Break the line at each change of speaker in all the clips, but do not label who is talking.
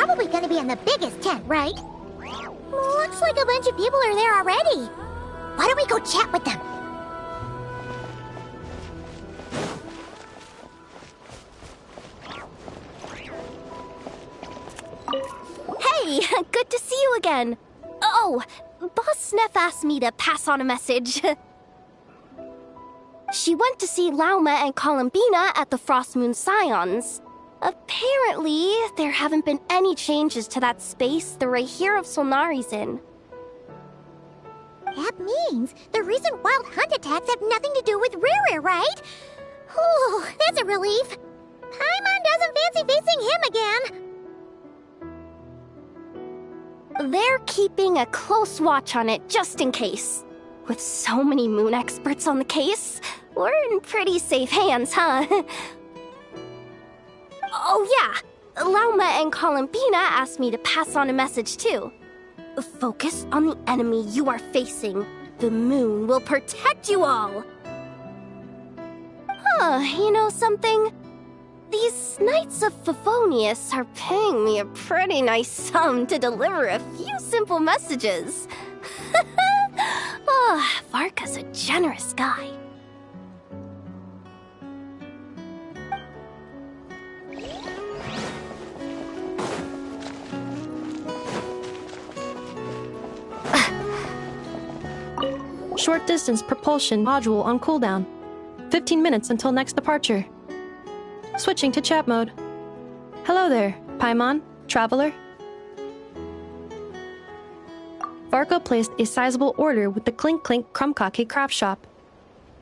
probably gonna be in the biggest tent, right? Looks like a bunch of people are there already. Why don't we go chat with them?
Hey, good to see you again. Oh, Boss Neff asked me to pass on a message. She went to see Lauma and Columbina at the Frost Moon Scions. Apparently, there haven't been any changes to that space the Rahir of Solnari's in.
That means the recent wild hunt attacks have nothing to do with Riri, right? Whew, that's a relief. Paimon doesn't fancy facing him again.
They're keeping a close watch on it just in case. With so many moon experts on the case, we're in pretty safe hands, huh? Oh yeah, Lauma and Columbina asked me to pass on a message too. Focus on the enemy you are facing. The moon will protect you all. You know something? These Knights of Favonius are paying me a pretty nice sum to deliver a few simple messages. Varka's a generous guy.
Short distance propulsion module on cooldown. 15 minutes until next departure. Switching to chat mode. Hello there, Paimon, traveler. Varka placed a sizable order with the Clink Clink Krumkake craft shop.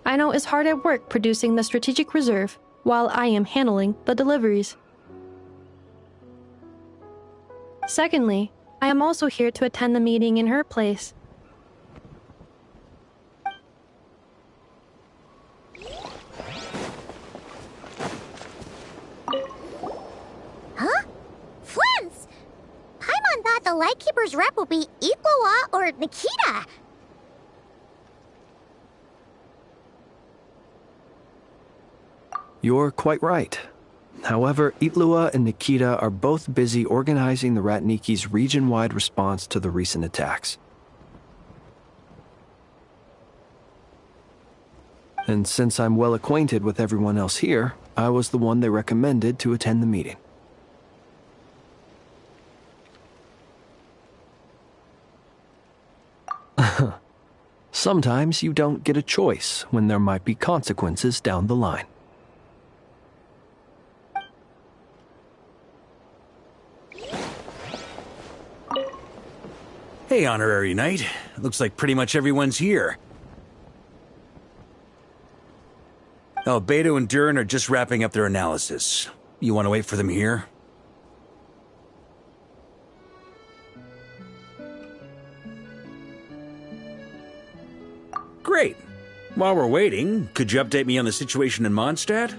Aino is hard at work producing the strategic reserve, while I am handling the deliveries. Secondly, I am also here to attend the meeting in her place.
Huh? Flins! Paimon thought the Lightkeeper's rep would be Iqua or Nikita.
You're quite right. However, Itlua and Nikita are both busy organizing the Ratniki's region-wide response to the recent attacks. And since I'm well acquainted with everyone else here, I was the one they recommended to attend the meeting. Sometimes you don't get a choice when there might be consequences down the line.
Hey, Honorary Knight. Looks like pretty much everyone's here. Oh, Beto and Durin are just wrapping up their analysis. You want to wait for them here? Great. While we're waiting, could you update me on the situation in Mondstadt?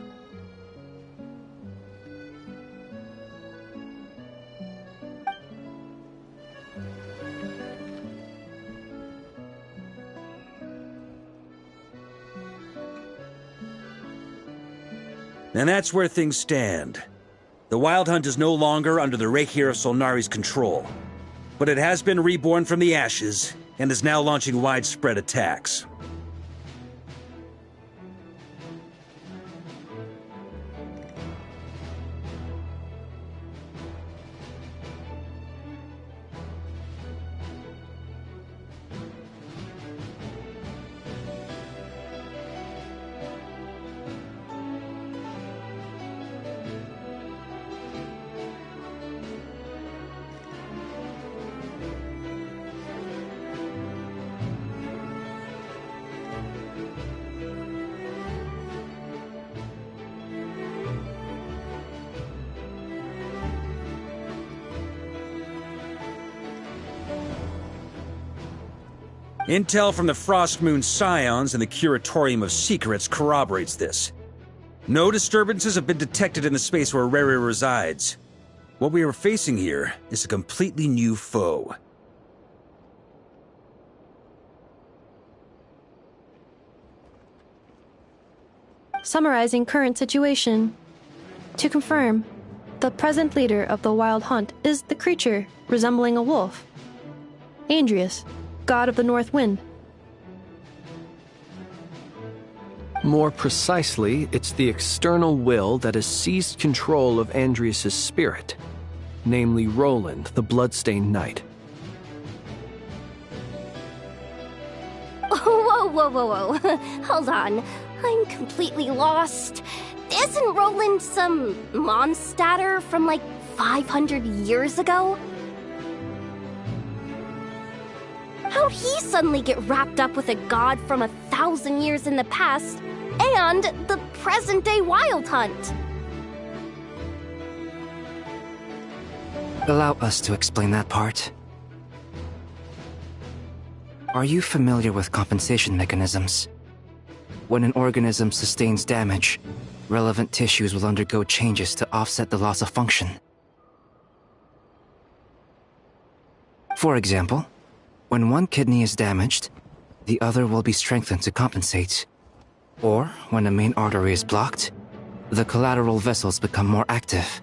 And that's where things stand. The Wild Hunt is no longer under the Rahir of Solnari's control, but it has been reborn from the ashes and is now launching widespread attacks. Intel from the Frost Moon Scions and the Curatorium of Secrets corroborates this. No disturbances have been detected in the space where Riri resides. What we are facing here is a completely new foe.
Summarizing current situation. To confirm, The present leader of the Wild Hunt is the creature resembling a wolf. Andrius, god of the North Wind.
More precisely, it's the external will that has seized control of Andrius' spirit, namely Roland, the bloodstained knight.
Whoa. Hold on. I'm completely lost. Isn't Roland some monstatter from like 500 years ago? How'd he suddenly get wrapped up with a god from 1,000 years in the past and the present-day Wild Hunt?
Allow us to explain that part. Are you familiar with compensation mechanisms? When an organism sustains damage, relevant tissues will undergo changes to offset the loss of function. For example, when one kidney is damaged, the other will be strengthened to compensate. Or, when a main artery is blocked, the collateral vessels become more active.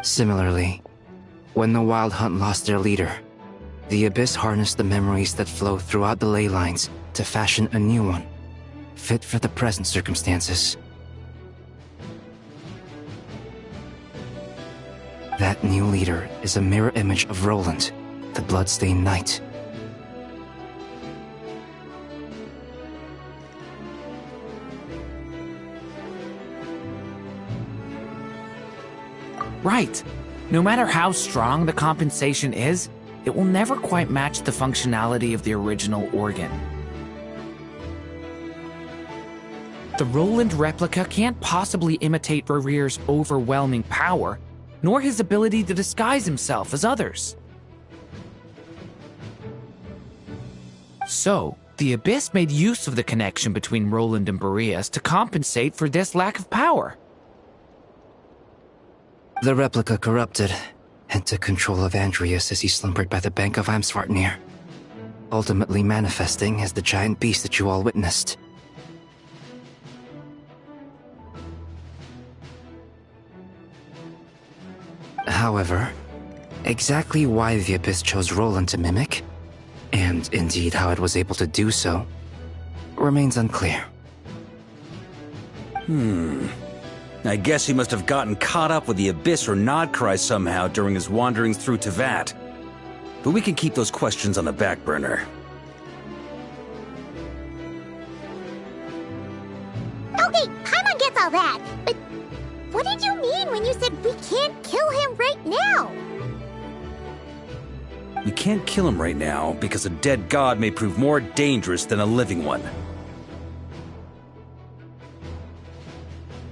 Similarly, when the Wild Hunt lost their leader, the Abyss harnessed the memories that flow throughout the ley lines to fashion a new one, fit for the present circumstances. That new leader is a mirror image of Roland, the bloodstained knight.
Right. No matter how strong the compensation is, it will never quite match the functionality of the original organ. The Roland replica can't possibly imitate Rerir's overwhelming power, nor his ability to disguise himself as others. So, the Abyss made use of the connection between Roland and Boreas to compensate for this lack of power.
The replica corrupted and took control of Andrius as he slumbered by the bank of Amsvartnir, ultimately manifesting as the giant beast that you all witnessed. However, exactly why the Abyss chose Roland to mimic, and indeed how it was able to do so, remains unclear.
I guess he must have gotten caught up with the Abyss or Nodcry somehow during his wanderings through Tevat. But we can keep those questions on the back burner.
Okay, Paimon gets all that, but what did you mean when you said we can't kill him right now?
We can't kill him right now because a dead god may prove more dangerous than a living one.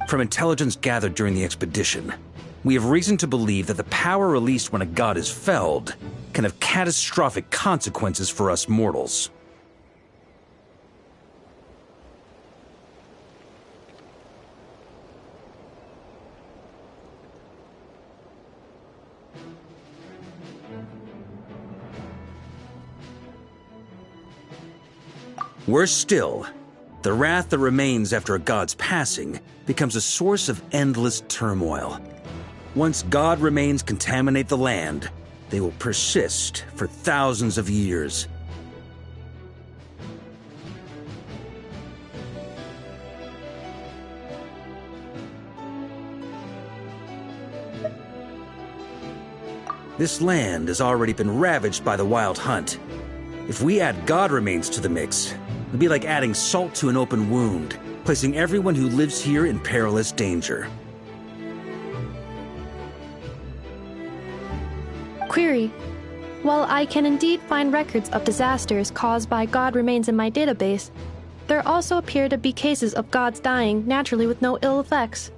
From intelligence gathered during the expedition, we have reason to believe that the power released when a god is felled can have catastrophic consequences for us mortals. Worse still, the wrath that remains after a god's passing becomes a source of endless turmoil. Once god remains contaminate the land, they will persist for thousands of years. This land has already been ravaged by the Wild Hunt. If we add god remains to the mix, it'll be like adding salt to an open wound, placing everyone who lives here in perilous danger.
Query. While I can indeed find records of disasters caused by god remains in my database, there also appear to be cases of gods dying naturally with no ill effects.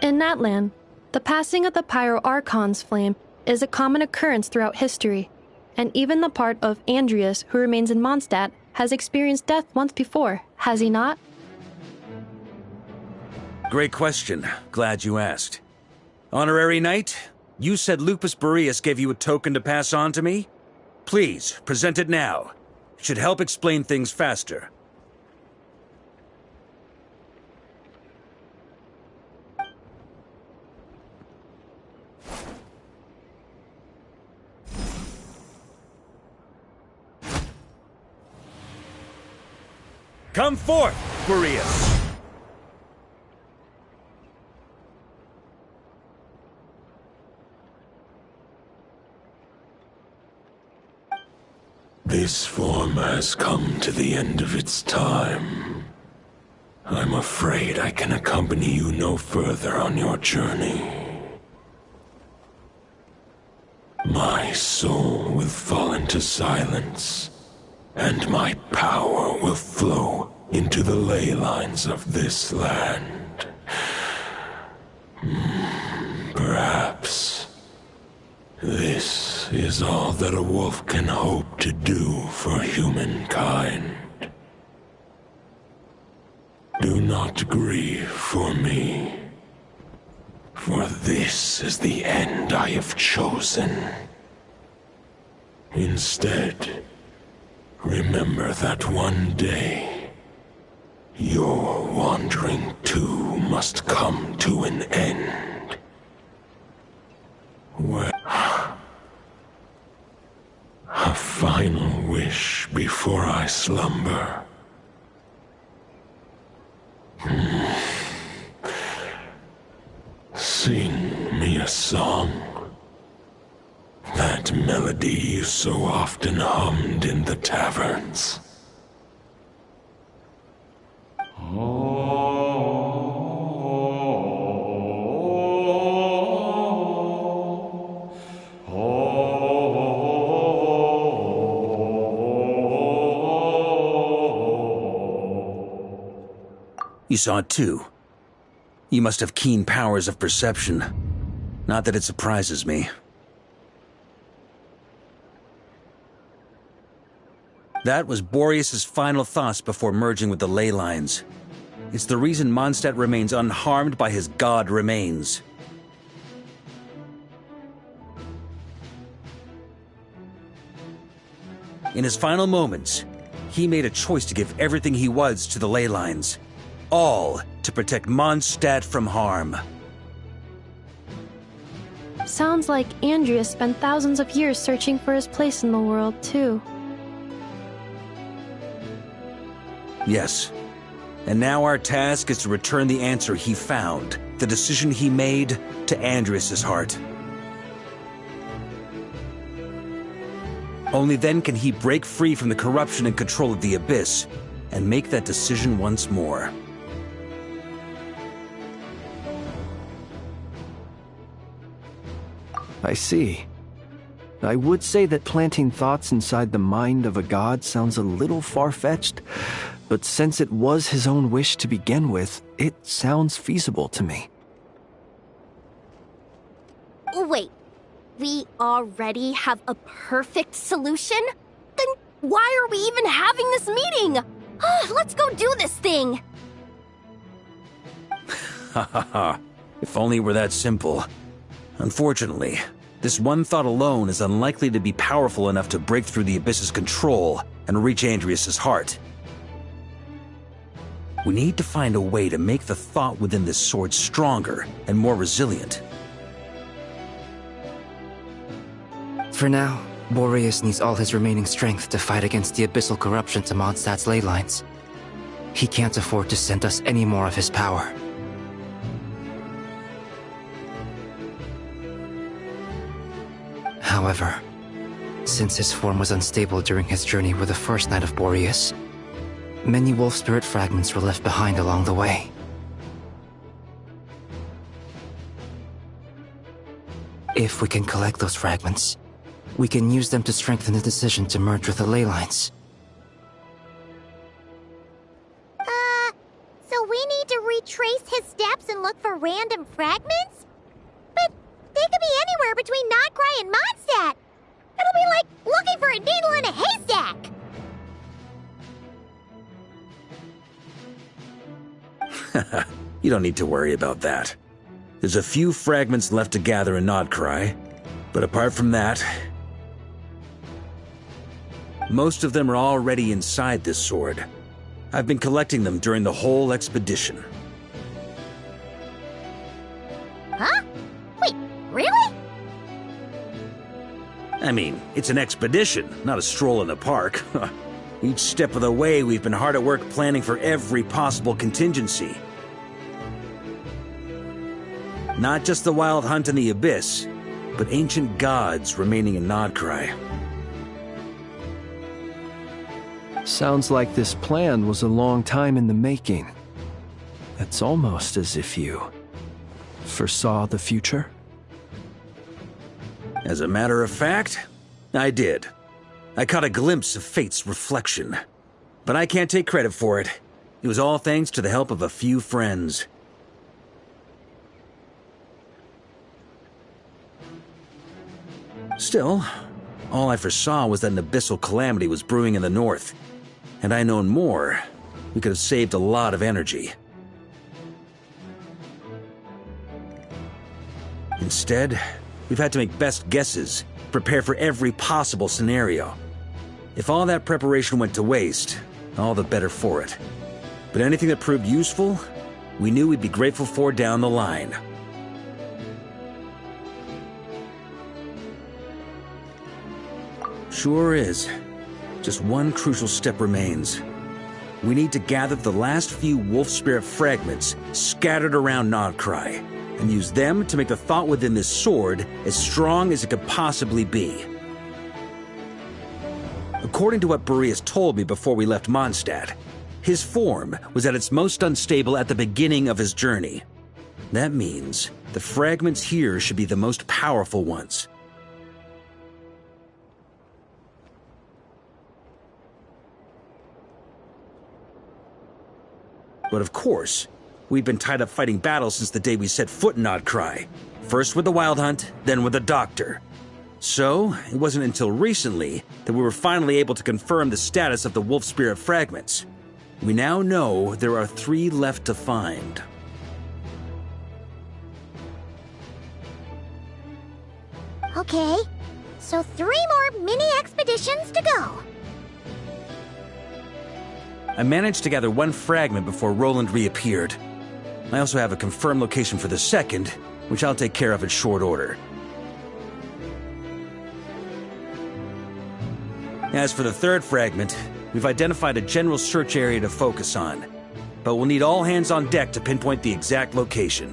In that land, the passing of the Pyro-Archon's flame is a common occurrence throughout history, and even the part of Andrius who remains in Mondstadt has experienced death once before, has he not?
Great question. Glad you asked. Honorary Knight, you said Lupus Boreas gave you a token to pass on to me? Please, present it now. Should help explain things faster. Come forth, Boreas!
This form has come to the end of its time. I'm afraid I can accompany you no further on your journey. My soul will fall into silence, and my power will flow into the ley lines of this land. Perhaps this is all that a wolf can hope to do for humankind. Do not grieve for me, for this is the end I have chosen. Instead, remember that one day, your wandering too must come to an end. Well, a final wish before I slumber. Sing me a song. That melody you so often hummed in the taverns.
You saw it too. You must have keen powers of perception. Not that it surprises me. That was Boreas' final thoughts before merging with the ley lines. It's the reason Mondstadt remains unharmed by his god remains. In his final moments, he made a choice to give everything he was to the ley lines. All to protect Mondstadt from harm.
Sounds like Andreas spent thousands of years searching for his place in the world, too.
Yes. And now our task is to return the answer he found, the decision he made, to Andreas' heart. Only then can he break free from the corruption and control of the Abyss, and make that decision once more.
I see. I would say that planting thoughts inside the mind of a god sounds a little far-fetched, but since it was his own wish to begin with, it sounds feasible to me.
Wait, we already have a perfect solution? Then why are we even having this meeting? Let's go do this thing!
Ha ha ha. If only it were that simple. Unfortunately, this one thought alone is unlikely to be powerful enough to break through the Abyss's control and reach Andreas' heart. We need to find a way to make the thought within this sword stronger and more resilient.
For now, Boreas needs all his remaining strength to fight against the abyssal corruption to Mondstadt's ley lines. He can't afford to send us any more of his power. However, since his form was unstable during his journey with the first Knight of Boreas, many wolf spirit fragments were left behind along the way. If we can collect those fragments, we can use them to strengthen the decision to merge with the ley lines.
So we need to retrace his steps and look for random fragments? But they could be anywhere between Notcry and Mondstadt. It'll be like looking for a needle in a haystack.
You don't need to worry about that. There's a few fragments left to gather in Notcry, but apart from that... Most of them are already inside this sword. I've been collecting them during the whole expedition.
Huh? Wait, really?
I mean, it's an expedition, not a stroll in the park. Each step of the way, we've been hard at work planning for every possible contingency. Not just the wild hunt in the abyss, but ancient gods remaining in Nodcry.
Sounds like this plan was a long time in the making. It's almost as if you foresaw the future.
As a matter of fact, I did. I caught a glimpse of fate's reflection. But I can't take credit for it. It was all thanks to the help of a few friends. Still, all I foresaw was that an abyssal calamity was brewing in the north. Had I known more, we could have saved a lot of energy. Instead, we've had to make best guesses, prepare for every possible scenario. If all that preparation went to waste, all the better for it. But anything that proved useful, we knew we'd be grateful for down the line. Sure is. Just one crucial step remains. We need to gather the last few wolf spirit fragments scattered around Nodcry, and use them to make the thought within this sword as strong as it could possibly be. According to what Boreas told me before we left Mondstadt, his form was at its most unstable at the beginning of his journey. That means the fragments here should be the most powerful ones. But of course, we've been tied up fighting battles since the day we set foot in Nodcry. First with the Wild Hunt, then with the Doctor. So, it wasn't until recently that we were finally able to confirm the status of the Wolf Spirit fragments. We now know there are 3 left to find.
Okay, so 3 more mini expeditions to go.
I managed to gather 1 fragment before Roland reappeared. I also have a confirmed location for the second, which I'll take care of in short order. As for the 3rd fragment, we've identified a general search area to focus on, but we'll need all hands on deck to pinpoint the exact location.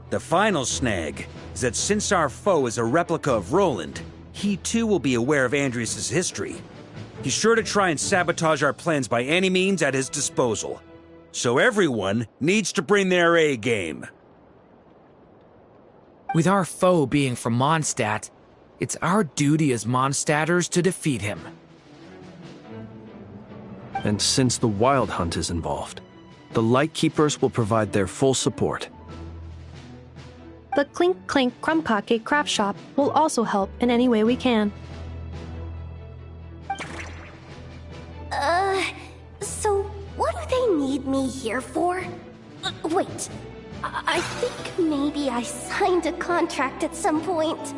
The final snag is that since our foe is a replica of Roland, he too will be aware of Andrias' history. He's sure to try and sabotage our plans by any means at his disposal. So everyone needs to bring their A game.
With our foe being from Mondstadt, it's our duty as Mondstadters to defeat him.
And since the Wild Hunt is involved, the Lightkeepers will provide their full support.
The Clink Clink Krumkake craft shop will also help in any way we can.
So what do they need me here for? Wait, I think maybe I signed a contract at some point.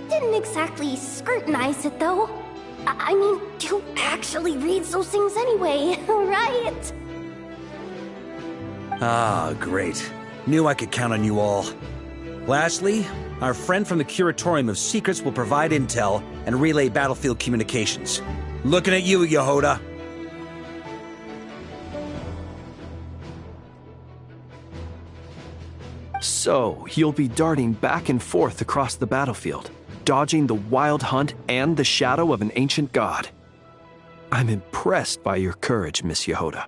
Didn't exactly scrutinize it though. I mean, who actually reads those things anyway, right?
Ah, great. Knew I could count on you all. Lastly, our friend from the Curatorium of Secrets will provide intel and relay battlefield communications. Looking at you, Yehoda.
So, you'll be darting back and forth across the battlefield, dodging the Wild Hunt and the shadow of an ancient god. I'm impressed by your courage, Miss Yehoda.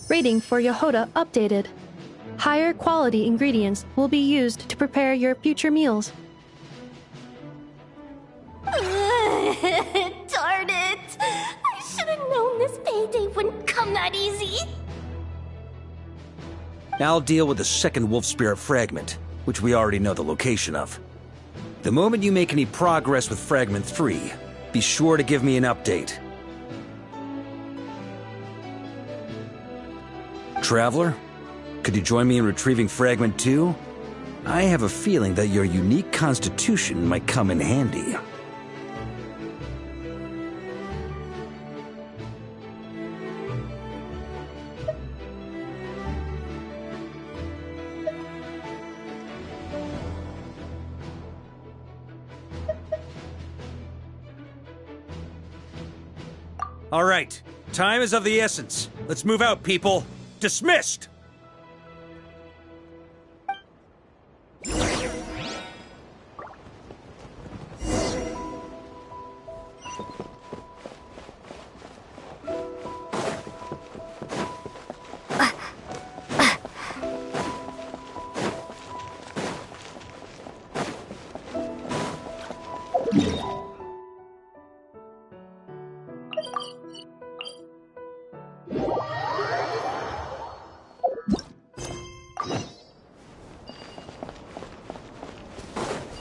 Rating for Yehoda updated. Higher quality ingredients will be used to prepare your future meals.
Darn it! I should have known this payday wouldn't come that easy.
I'll deal with the second Wolf Spirit fragment, which we already know the location of. The moment you make any progress with Fragment 3, be sure to give me an update. Traveler, could you join me in retrieving Fragment 2? I have a feeling that your unique constitution might come in handy. All right, time is of the essence. Let's move out, people. Dismissed!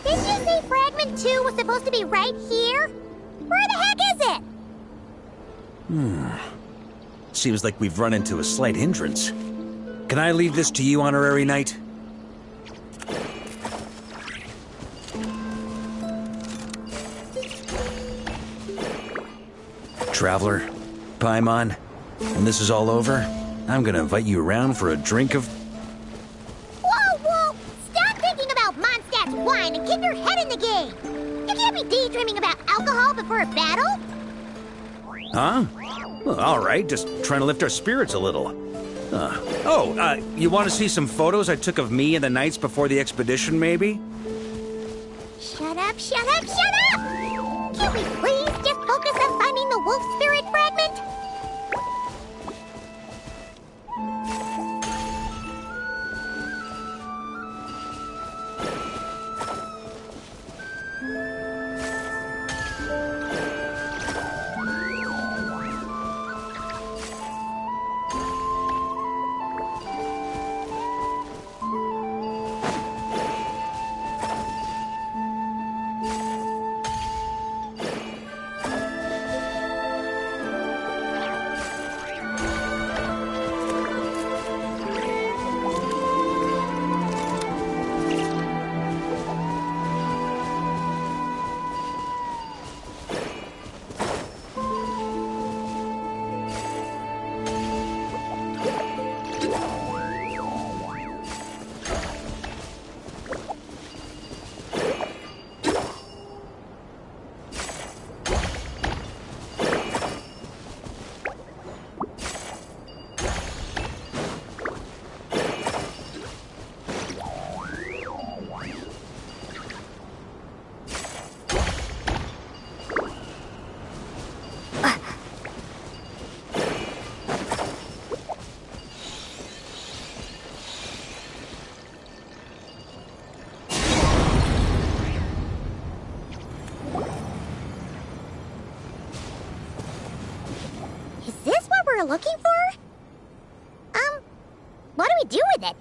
Didn't you say Fragment 2 was supposed to be right here? Where the heck is it?
Seems like we've run into a slight hindrance. Can I leave this to you, Honorary Knight? Traveler, Paimon, when this is all over, I'm gonna invite you around for a drink of...
Whoa! Stop thinking about Mondstadt's wine and keep your head in the game! You can't be daydreaming about alcohol before a battle!
Huh? Well, all right, just trying to lift our spirits a little. You want to see some photos I took of me and the knights before the expedition, maybe?
Shut up! Can't we please just focus on finding the wolf spirit fragment? Is this what we're looking for? What do we do with it?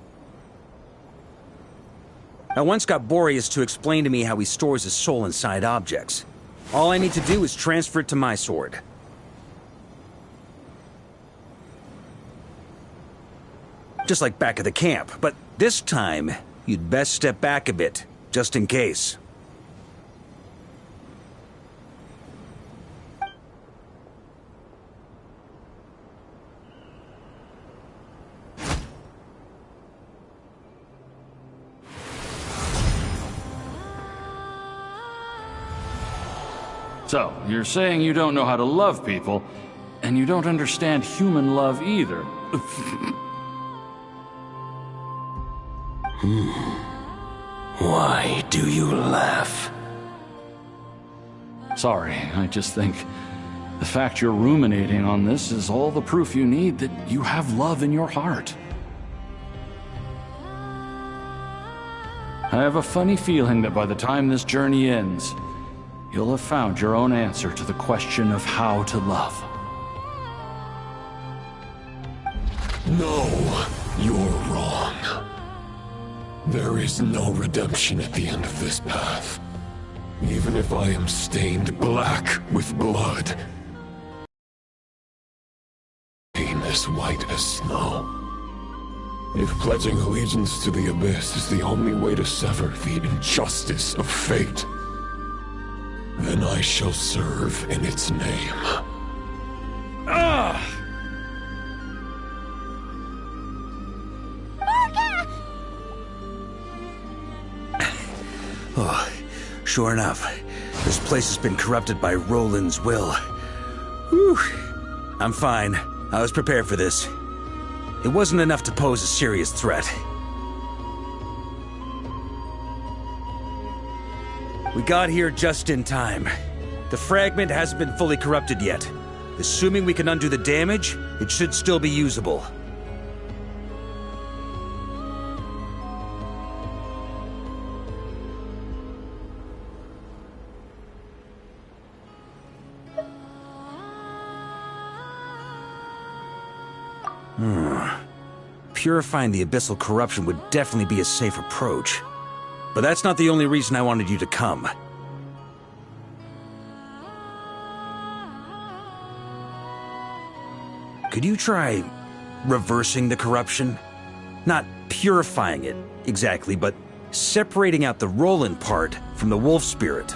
I once got Boreas to explain to me how he stores his soul inside objects. All I need to do is transfer it to my sword. Just like back at the camp, but this time, you'd best step back a bit, just in case.
So, you're saying you don't know how to love people, and you don't understand human love either.
Why do you laugh?
Sorry, I just think the fact you're ruminating on this is all the proof you need that you have love in your heart. I have a funny feeling that by the time this journey ends, you'll have found your own answer to the question of how to love.
No, you're wrong. There is no redemption at the end of this path. Even if I am stained black with blood. Pain as white as snow. If pledging allegiance to the Abyss is the only way to sever the injustice of fate, then I shall serve in its name.
Ah! Oh, sure enough, this place has been corrupted by Roland's will. Whew. I'm fine. I was prepared for this. It wasn't enough to pose a serious threat. We got here just in time. The fragment hasn't been fully corrupted yet. Assuming we can undo the damage, it should still be usable. Purifying the abyssal corruption would definitely be a safe approach. But that's not the only reason I wanted you to come. Could you try reversing the corruption? Not purifying it, exactly, but separating out the Roland part from the wolf spirit.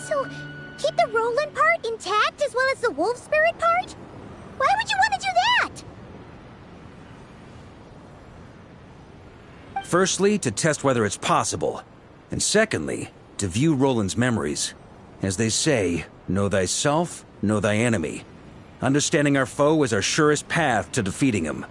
So, keep the Roland part intact as well as the wolf spirit part? Why would you want to do that?
Firstly, to test whether it's possible. And secondly, to view Roland's memories. As they say, know thyself, know thy enemy. Understanding our foe is our surest path to defeating him.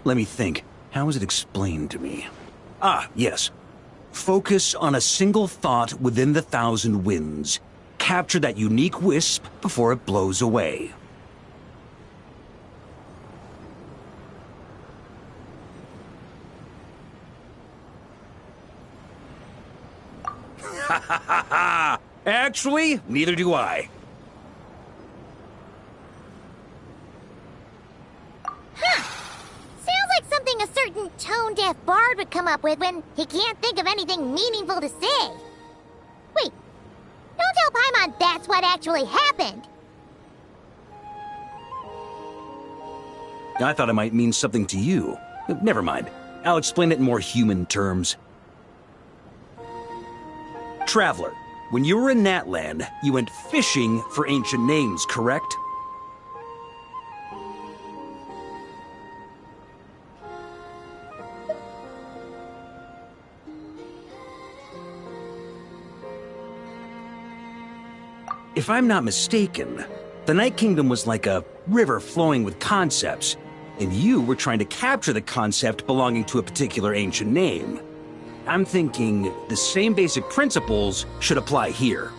Let me think. How was it explained to me? Ah, yes. Focus on a single thought within the 1,000 winds. Capture that unique wisp before it blows away. Ha ha ha ha! Actually, neither do I.
Something a certain tone-deaf bard would come up with when he can't think of anything meaningful to say. Wait, don't tell Paimon that's what actually happened.
I thought it might mean something to you. Never mind. I'll explain it in more human terms. Traveler, when you were in Natland, you went fishing for ancient names, correct? If I'm not mistaken, the Night Kingdom was like a river flowing with concepts, and you were trying to capture the concept belonging to a particular ancient name. I'm thinking the same basic principles should apply here.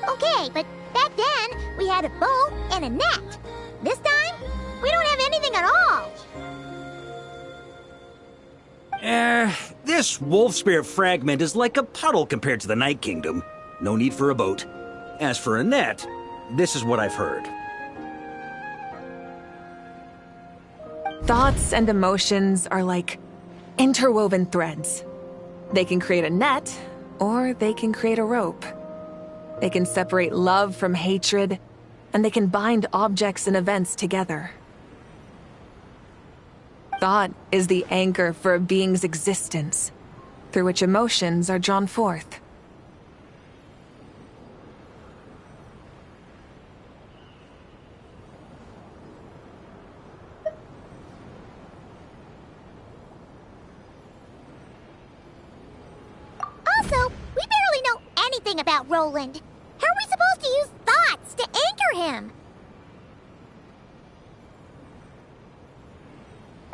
Okay, but back then, we had a bow and a net. This time, we don't have anything at all.
This wolf spirit fragment is like a puddle compared to the Night Kingdom. No need for a boat. As for a net, this is what I've heard.
Thoughts and emotions are like interwoven threads. They can create a net, or they can create a rope. They can separate love from hatred, and they can bind objects and events together. Thought is the anchor for a being's existence, through which emotions are drawn forth.
Also, we barely know anything about Roland. How are we supposed to use thoughts to anchor him?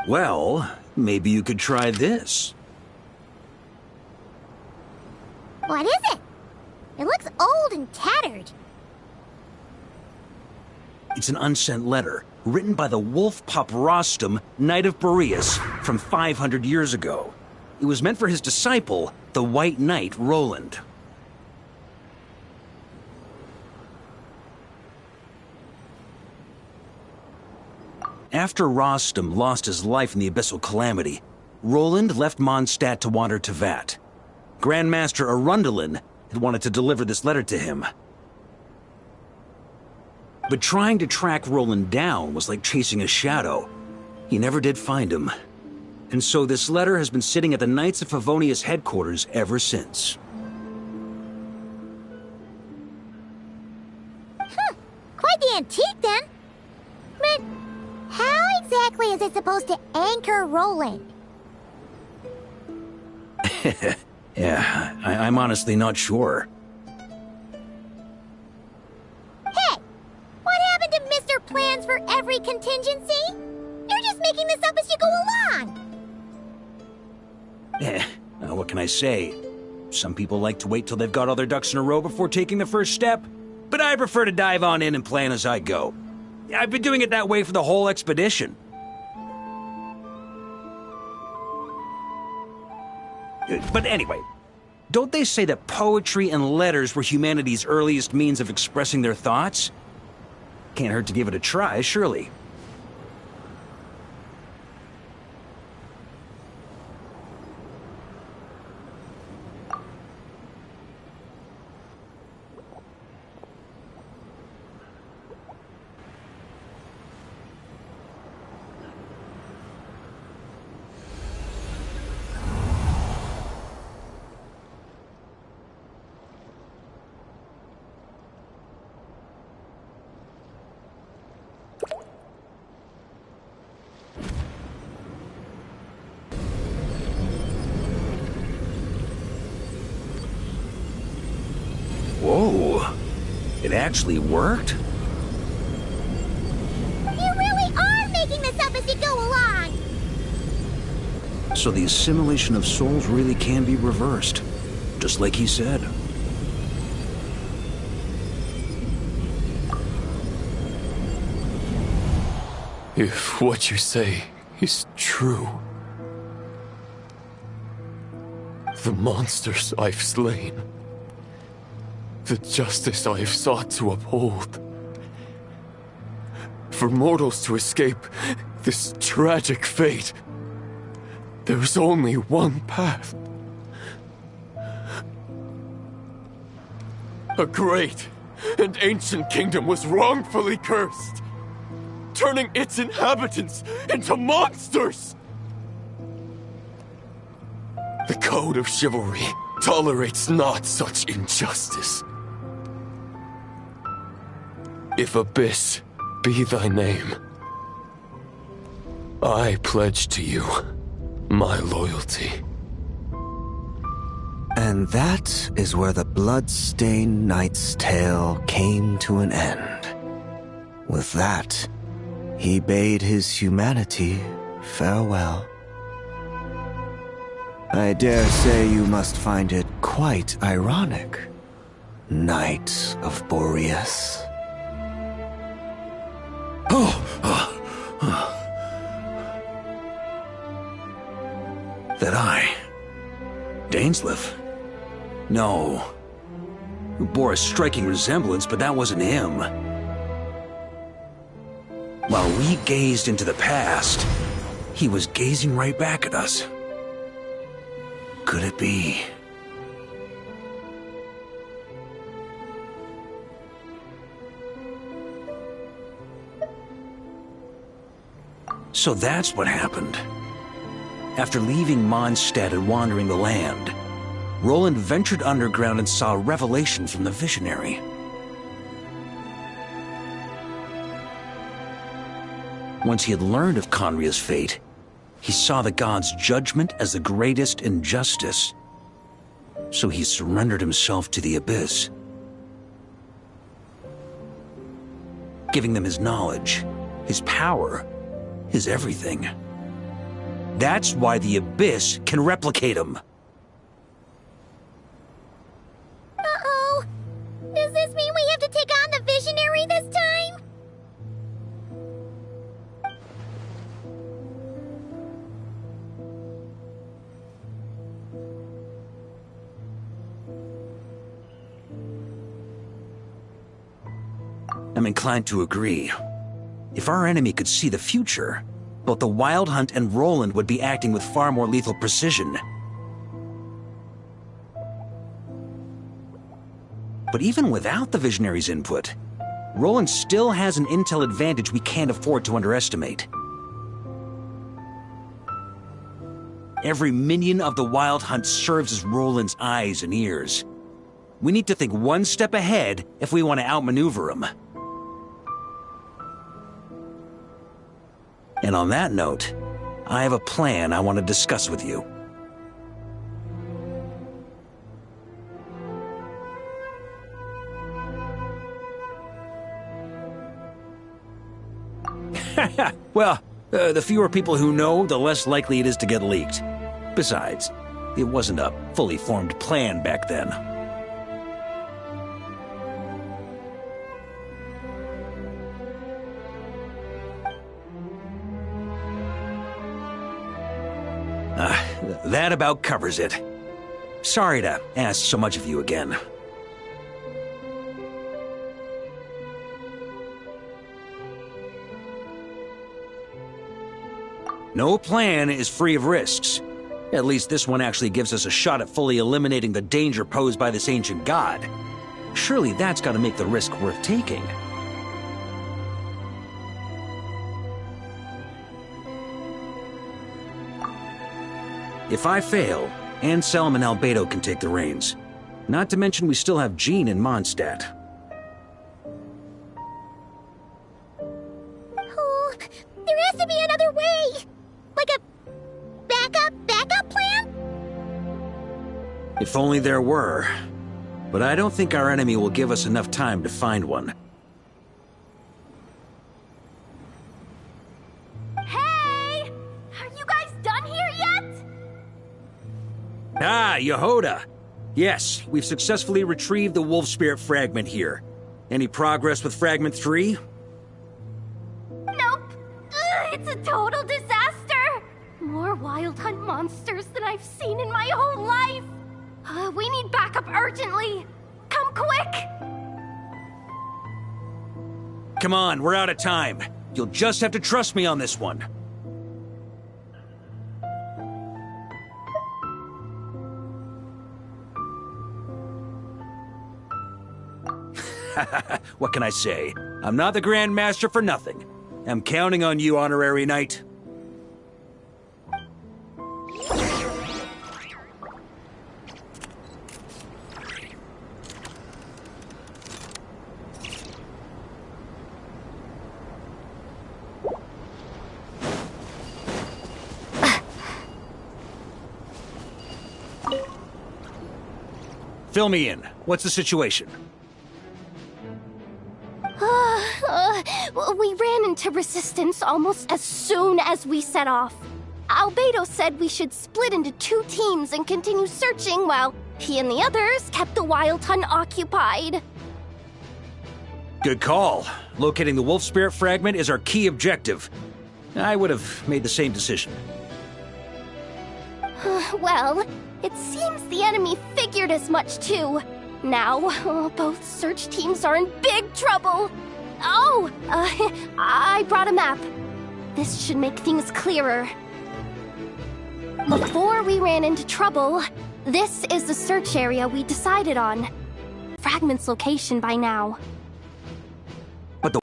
Well, maybe you could try this.
What is it? It looks old and tattered.
It's an unsent letter, written by the wolf pup Rostam, Knight of Boreas, from 500 years ago. It was meant for his disciple, the White Knight Roland. After Rostam lost his life in the Abyssal Calamity, Roland left Mondstadt to wander to Vat. Grandmaster Arundel had wanted to deliver this letter to him. But trying to track Roland down was like chasing a shadow. He never did find him. And so this letter has been sitting at the Knights of Favonius headquarters ever since.
Quite the antique, then. But how exactly is it supposed to anchor Roland?
Yeah, I'm honestly not sure.
Hey! What happened to Mr. Plans for every contingency? You're just making this up as you go along!
What can I say? Some people like to wait till they've got all their ducks in a row before taking the first step, but I prefer to dive on in and plan as I go. I've been doing it that way for the whole expedition. But anyway, don't they say that poetry and letters were humanity's earliest means of expressing their thoughts? Can't hurt to give it a try, surely. Whoa, it actually worked?
You really are making this up as you go along!
So the assimilation of souls really can be reversed, just like he said.
If what you say is true, the monsters I've slain, the justice I have sought to uphold, for mortals to escape this tragic fate, there is only one path. A great and ancient kingdom was wrongfully cursed, turning its inhabitants into monsters! The code of chivalry tolerates not such injustice. If Abyss be thy name, I pledge to you my loyalty.
And that is where the blood-stained knight's tale came to an end. With that, he bade his humanity farewell. I dare say you must find it quite ironic, Knight of Boreas.
That I... Dainsleif? No. Who bore a striking resemblance, but that wasn't him. While we gazed into the past, he was gazing right back at us. Could it be? So that's what happened. After leaving Mondstadt and wandering the land, Roland ventured underground and saw a revelation from the visionary. Once he had learned of Conria's fate, he saw the gods' judgment as the greatest injustice. So he surrendered himself to the Abyss, giving them his knowledge, his power, his everything. That's why the Abyss can replicate him.
Uh-oh. Does this mean we have to take on the Visionary this time?
I'm inclined to agree. If our enemy could see the future, both the Wild Hunt and Roland would be acting with far more lethal precision. But even without the Visionary's input, Roland still has an intel advantage we can't afford to underestimate. Every minion of the Wild Hunt serves as Roland's eyes and ears. We need to think one step ahead if we want to outmaneuver him. And on that note, I have a plan I want to discuss with you. Well, the fewer people who know, the less likely it is to get leaked. Besides, it wasn't a fully formed plan back then. That about covers it. Sorry to ask so much of you again. No plan is free of risks. At least this one actually gives us a shot at fully eliminating the danger posed by this ancient god. Surely that's got to make the risk worth taking. If I fail, Anselm and Albedo can take the reins. Not to mention we still have Jean in Mondstadt.
Oh, there has to be another way! Like a backup plan?
If only there were. But I don't think our enemy will give us enough time to find one.
Hey! Are you guys done here yet?
Ah, Yehoda! Yes, we've successfully retrieved the Wolf Spirit fragment here. Any progress with Fragment 3?
Nope. It's a total disaster. More Wild Hunt monsters than I've seen in my whole life. We need backup urgently. Come quick.
Come on, we're out of time. You'll just have to trust me on this one. What can I say? I'm not the Grand Master for nothing. I'm counting on you, Honorary Knight. Fill me in. What's the situation?
We ran into resistance almost as soon as we set off. Albedo said we should split into 2 teams and continue searching while he and the others kept the Wild Hunt occupied.
Good call. Locating the Wolf Spirit fragment is our key objective. I would have made the same decision.
Well, it seems the enemy figured as much too. Now, both search teams are in big trouble. Oh, I brought a map. This should make things clearer. Before we ran into trouble, this is the search area we decided on. Fragment's location by now.
But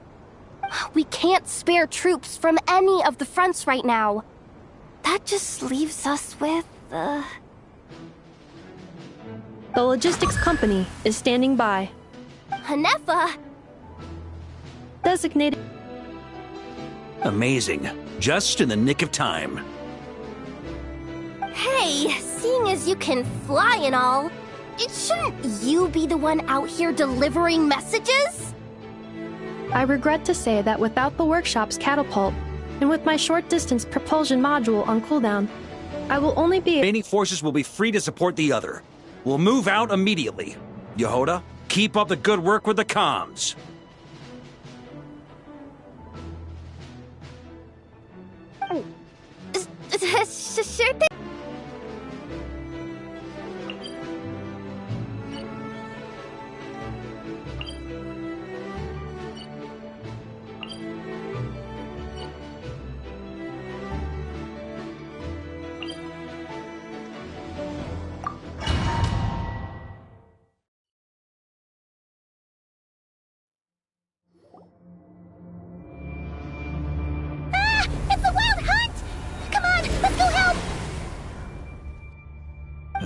we can't spare troops from any of the fronts right now. That just leaves us with,
The logistics company is standing by.
Hanefa.
Designated.
Amazing. Just in the nick of time.
Hey, seeing as you can fly and all, shouldn't you be the one out here delivering messages?
I regret to say that without the workshop's catapult, and with my short-distance propulsion module on cooldown, I will only be...
Remaining forces will be free to support the other. We'll move out immediately. Yehoda, keep up the good work with the comms.
Sure thing.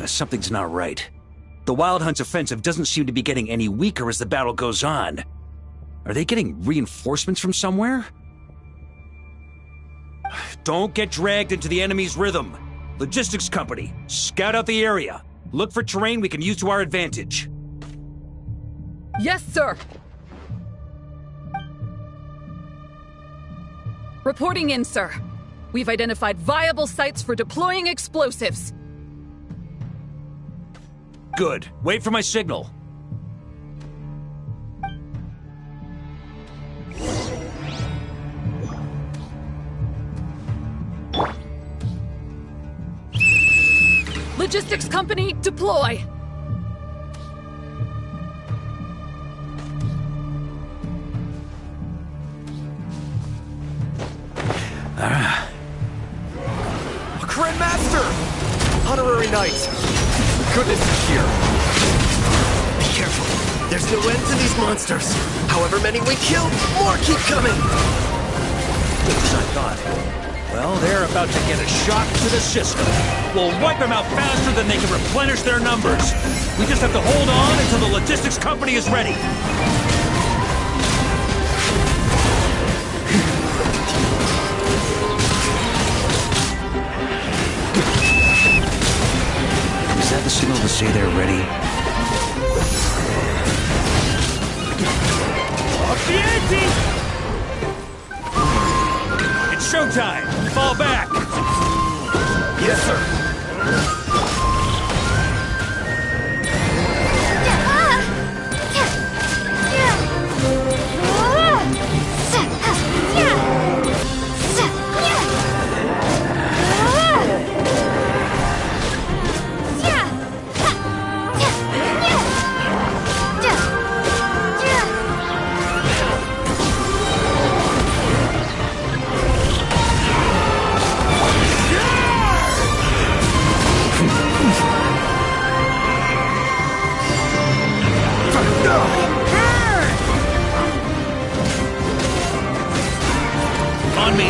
Something's not right. The Wild Hunt's offensive doesn't seem to be getting any weaker as the battle goes on. Are they getting reinforcements from somewhere? Don't get dragged into the enemy's rhythm. Logistics company, scout out the area. Look for terrain we can use to our advantage.
Yes, sir. Reporting in, sir. We've identified viable sites for deploying explosives.
Good. Wait for my signal.
Logistics company, deploy!
Grandmaster! Honorary Knight! Goodness is here! Be careful. There's no end to these monsters. However many we kill, more keep coming!
As I thought. Well, they're about to get a shock to the system. We'll wipe them out faster than they can replenish their numbers. We just have to hold on until the logistics company is ready. Is that the signal to say they're ready? Up the ante! It's showtime! Fall back!
Yes, sir!
On me!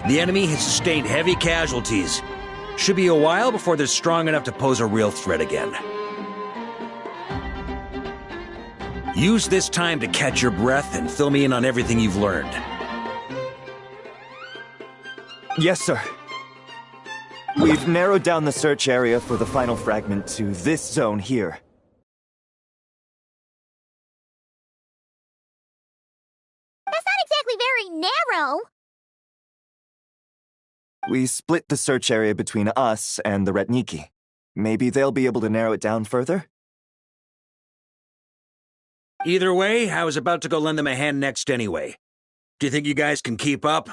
The enemy has sustained heavy casualties. Should be a while before they're strong enough to pose a real threat again. Use this time to catch your breath and fill me in on everything you've learned.
Yes, sir. We've narrowed down the search area for the final fragment to this zone here.
That's not exactly very narrow.
We split the search area between us and the Retniki. Maybe they'll be able to narrow it down further?
Either way, I was about to go lend them a hand next anyway. Do you think you guys can keep up?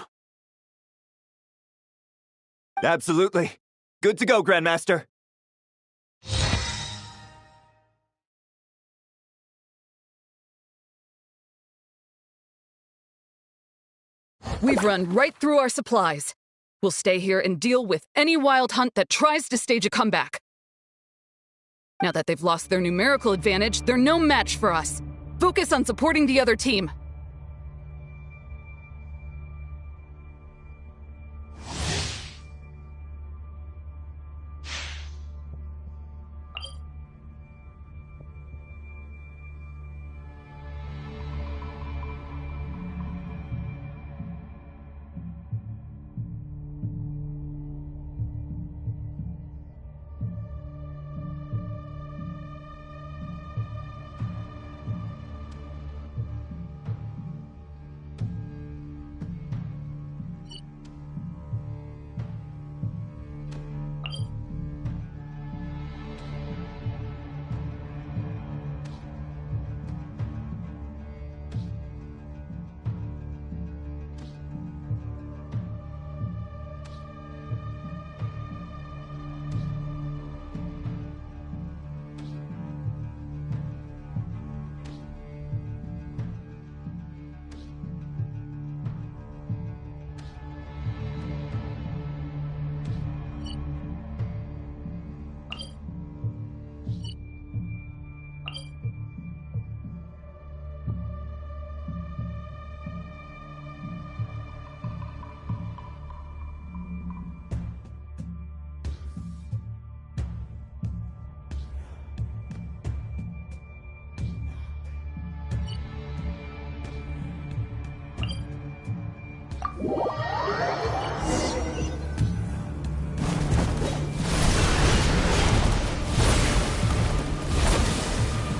Absolutely. Good to go, Grandmaster.
We've run right through our supplies. We'll stay here and deal with any wild hunt that tries to stage a comeback. Now that they've lost their numerical advantage, they're no match for us. Focus on supporting the other team.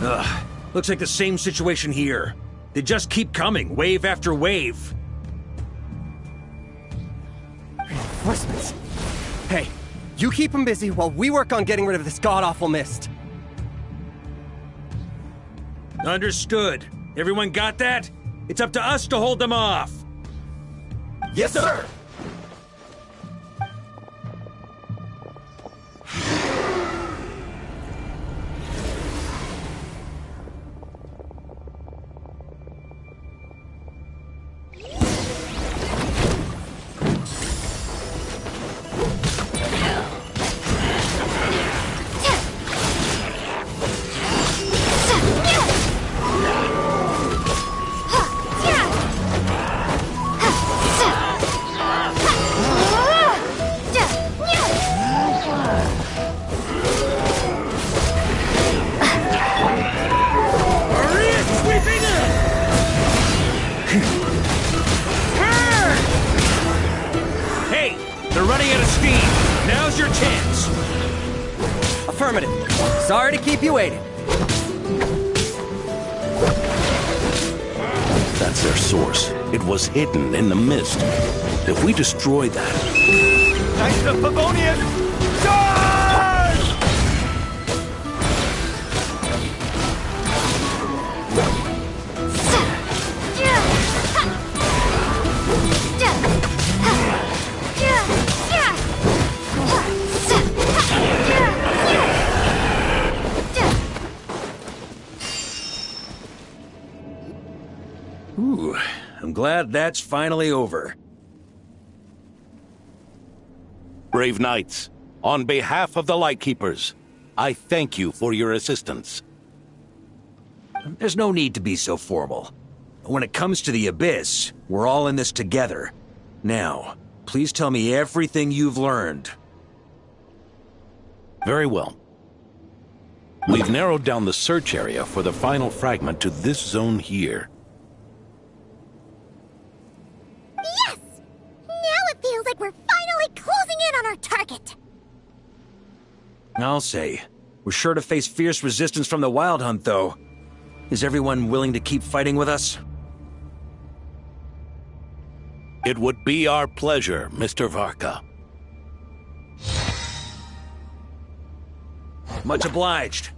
Ugh, looks like the same situation here. They just keep coming, wave after wave.
Reinforcements. Hey, you keep them busy while we work on getting rid of this god-awful mist.
Understood. Everyone got that? It's up to us to hold them off.
Yes, sir!
Hey, they're running out of steam. Now's your chance.
Affirmative. Sorry to keep you waiting.
That's their source. It was hidden in the mist. If we destroy that...
Knights of Favonius! Charge!
Ooh, I'm glad that's finally over.
Brave knights, on behalf of the Lightkeepers, I thank you for your assistance.
There's no need to be so formal. When it comes to the Abyss, we're all in this together. Now, please tell me everything you've learned.
Very well. We've narrowed down the search area for the final fragment to this zone here.
Yes! Now it feels like we're finally closing in on our target.
I'll say. We're sure to face fierce resistance from the Wild Hunt, though. Is everyone willing to keep fighting with us?
It would be our pleasure, Mr. Varka.
Much obliged.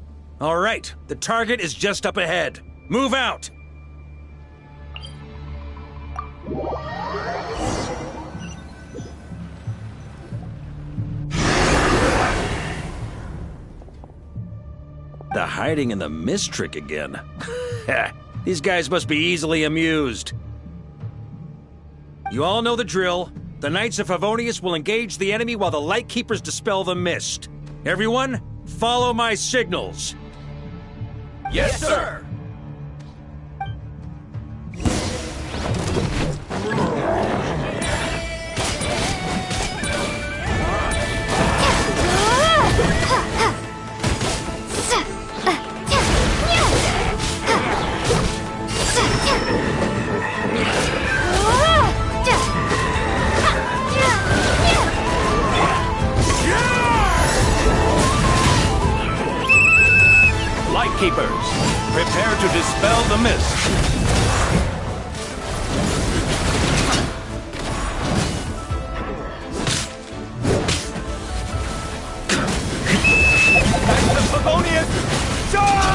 All right, the target is just up ahead. Move out! The hiding in the mist trick again. These guys must be easily amused. You all know the drill. The Knights of Favonius will engage the enemy while the Lightkeepers dispel the mist. Everyone, follow my signals.
Yes, sir!
Lightkeepers, prepare to dispel the mist.
Knights of Favonius, charge!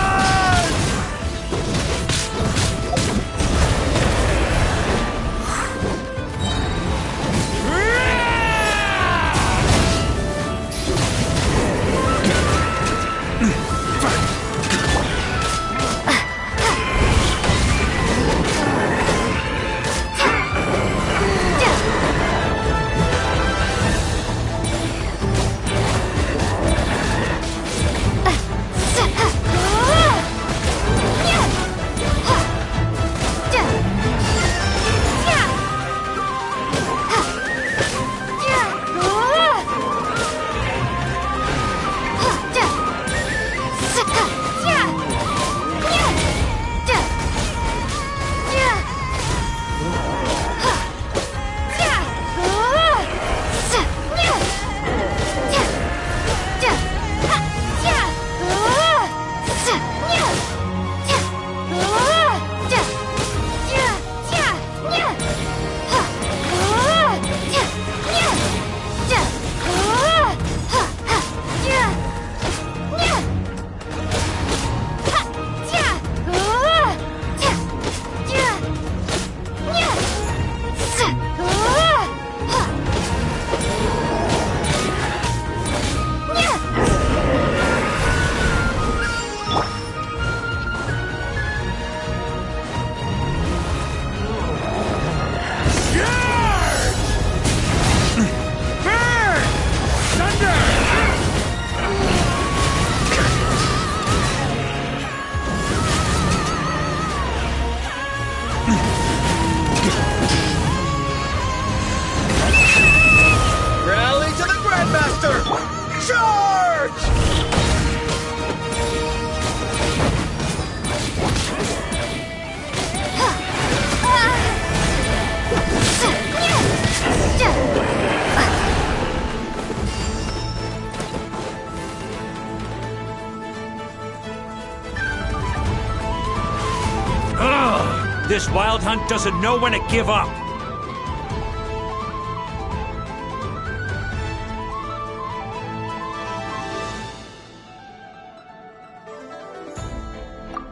This Wild Hunt doesn't know when to give up.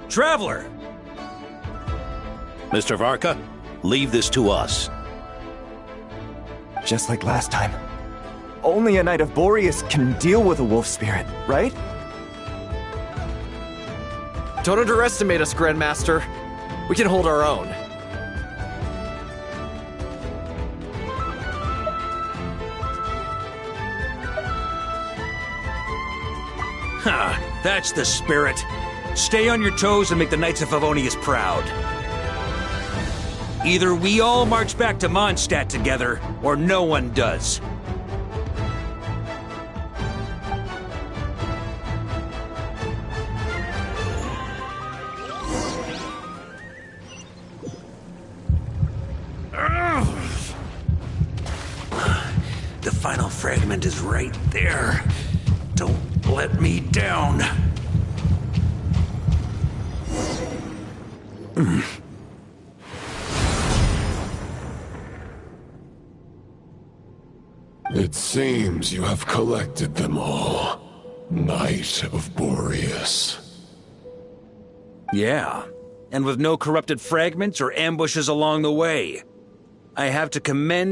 Traveler!
Mr. Varka, leave this to us.
Just like last time. Only a Knight of Boreas can deal with a wolf spirit, right?
Don't underestimate us, Grandmaster. We can hold our own.
Ha! That's the spirit. Stay on your toes and make the Knights of Favonius proud. Either we all march back to Mondstadt together, or no one does. The final fragment is right there. Don't let me down.
It seems you have collected them all, Knight of Boreas.
Yeah, and with no corrupted fragments or ambushes along the way. I have to commend